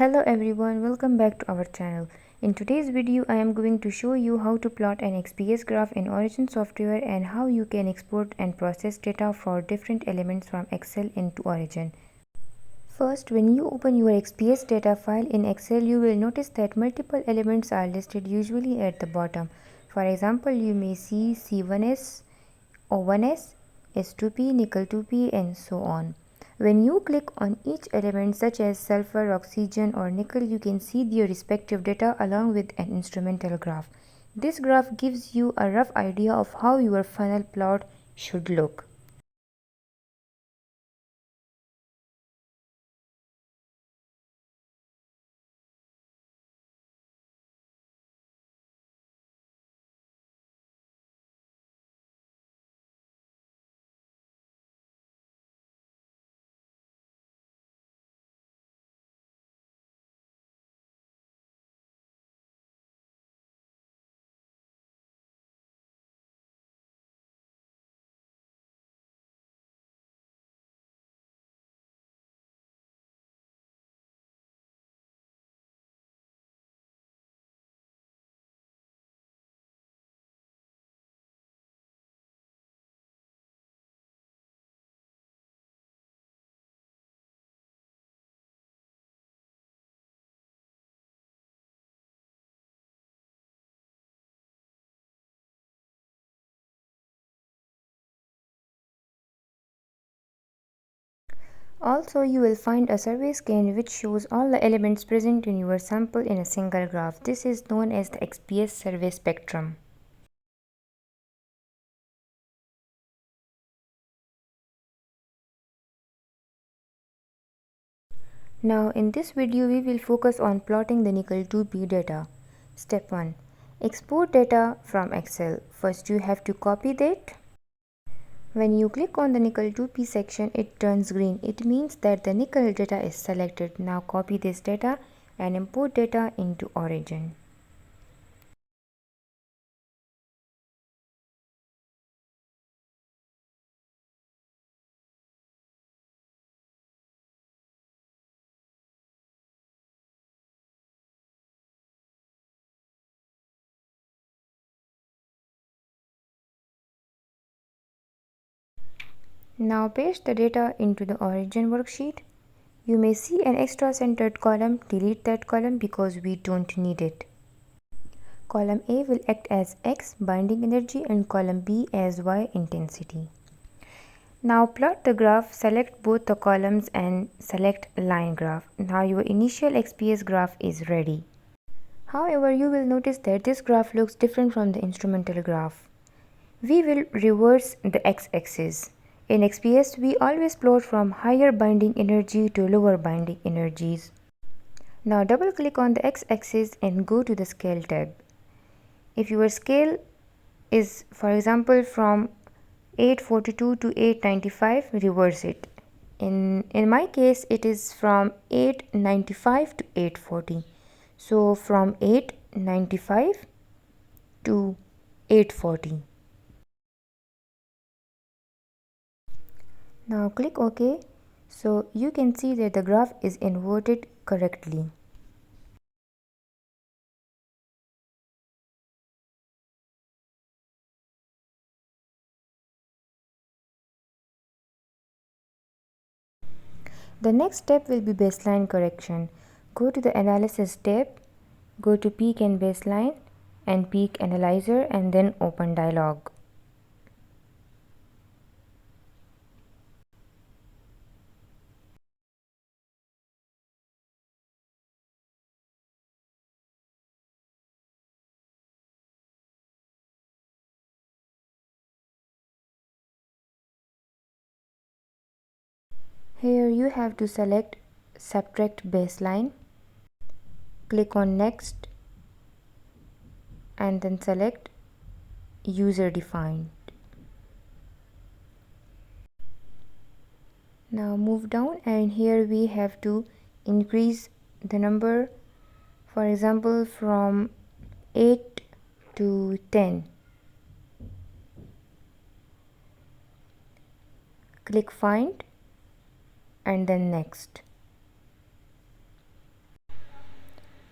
Hello everyone, welcome back to our channel. In today's video, I am going to show you how to plot an XPS graph in Origin software and how you can export and process data for different elements from Excel into Origin. First, when you open your XPS data file in Excel, you will notice that multiple elements are listed usually at the bottom. For example, you may see C1S, O1S, S2P, nickel 2P, and so on. When you click on each element such as sulfur, oxygen or nickel, you can see their respective data along with an instrumental graph. This graph gives you a rough idea of how your final plot should look. Also, you will find a survey scan which shows all the elements present in your sample in a single graph. This is known as the XPS survey spectrum. Now in this video we will focus on plotting the nickel 2P data. Step 1. Export data from Excel. First you have to copy that. When you click on the nickel 2P section, it turns green. It means that the nickel data is selected. Now copy this data and import data into Origin. Now paste the data into the Origin worksheet. You may see an extra centered column. Delete that column because we don't need it. Column A will act as X binding energy and column B as Y intensity. Now plot the graph, select both the columns and select line graph. Now your initial XPS graph is ready. However, you will notice that this graph looks different from the instrumental graph. We will reverse the x-axis. In XPS, we always plot from higher binding energy to lower binding energies. Now double click on the x-axis and go to the scale tab. If your scale is, for example, from 842 to 895, reverse it. In my case, it is from 895 to 840. So from 895 to 840. Now click OK. So you can see that the graph is inverted correctly. The next step will be baseline correction. Go to the Analysis tab, go to Peak and Baseline and Peak Analyzer and then open dialog. Here you have to select Subtract Baseline, click on Next and then select User Defined. Now move down and here we have to increase the number, for example from 8 to 10. Click Find and then Next.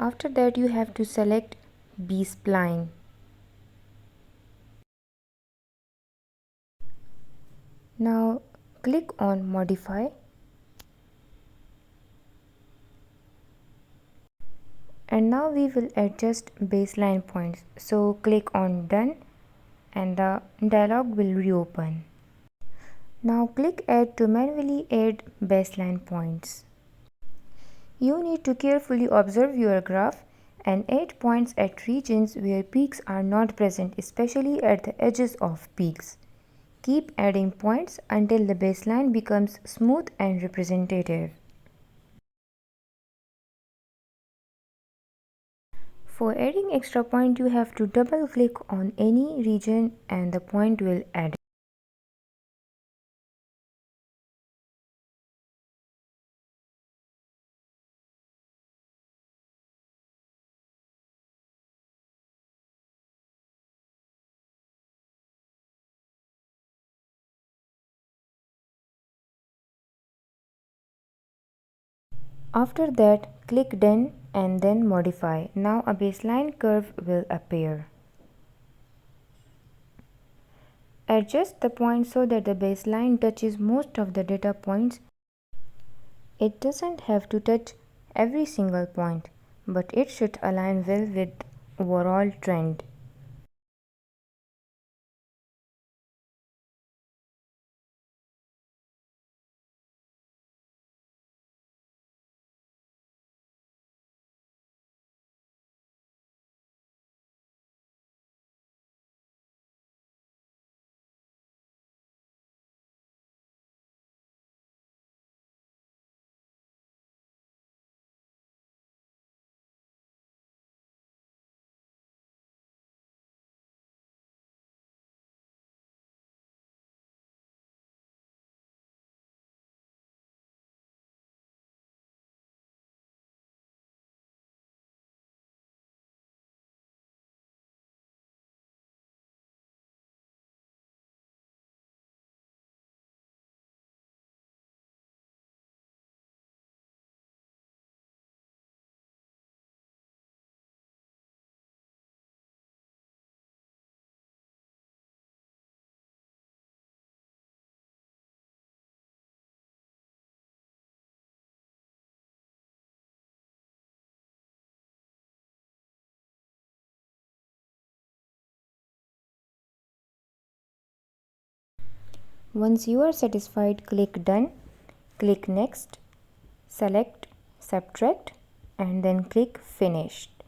After that, you have to select B-spline. Now click on Modify and now we will adjust baseline points. So click on Done and the dialog will reopen. Now click Add to manually add baseline points. You need to carefully observe your graph and add points at regions where peaks are not present, especially at the edges of peaks. Keep adding points until the baseline becomes smooth and representative. For adding extra point, you have to double click on any region and the point will add. After that, click Done and then Modify. Now a baseline curve will appear. Adjust the point so that the baseline touches most of the data points. It doesn't have to touch every single point, but it should align well with overall trend. Once you are satisfied, click Done, click Next, select Subtract and then click Finished.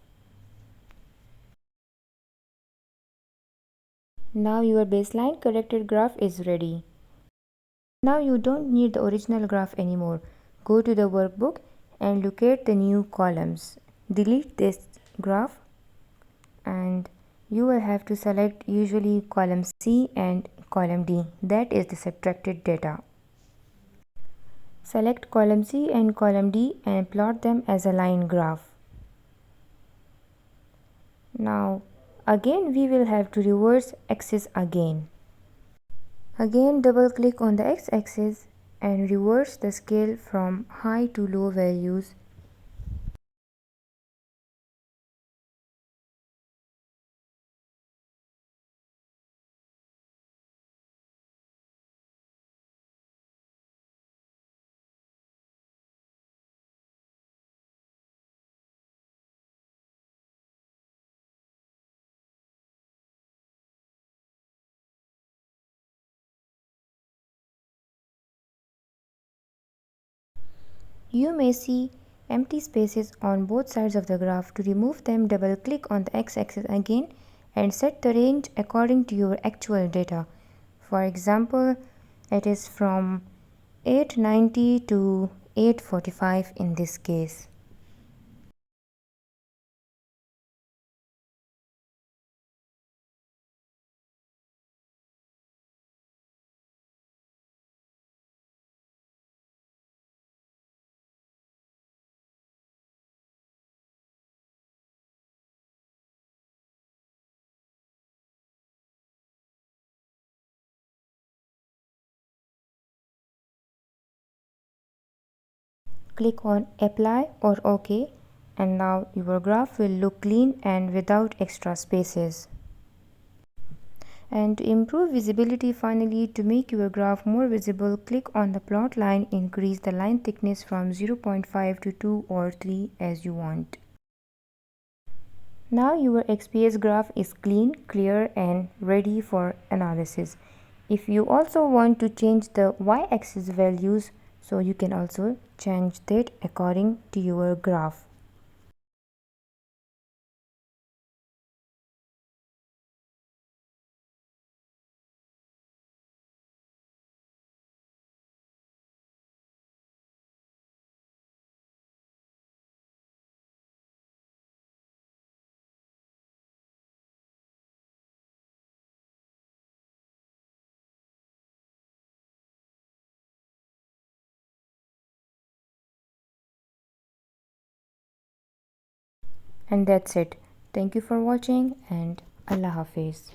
Now your baseline corrected graph is ready. Now you don't need the original graph anymore. Go to the workbook and locate the new columns. Delete this graph and you will have to select usually column C and column D, that is the subtracted data. Select column C and column D and plot them as a line graph. Now again we will have to reverse axis again. Again double click on the x-axis and reverse the scale from high to low values. You may see empty spaces on both sides of the graph. To remove them, double click on the x-axis again and set the range according to your actual data. For example, it is from 890 to 845 in this case. Click on Apply or OK And now your graph will look clean and without extra spaces. And to improve visibility, finally, to make your graph more visible, click on the plot line, increase the line thickness from 0.5 to 2 or 3 as you want. Now your XPS graph is clean, clear and ready for analysis. If you also want to change the y-axis values, so you can also change that according to your graph. And that's it. Thank you for watching and Allah Hafiz.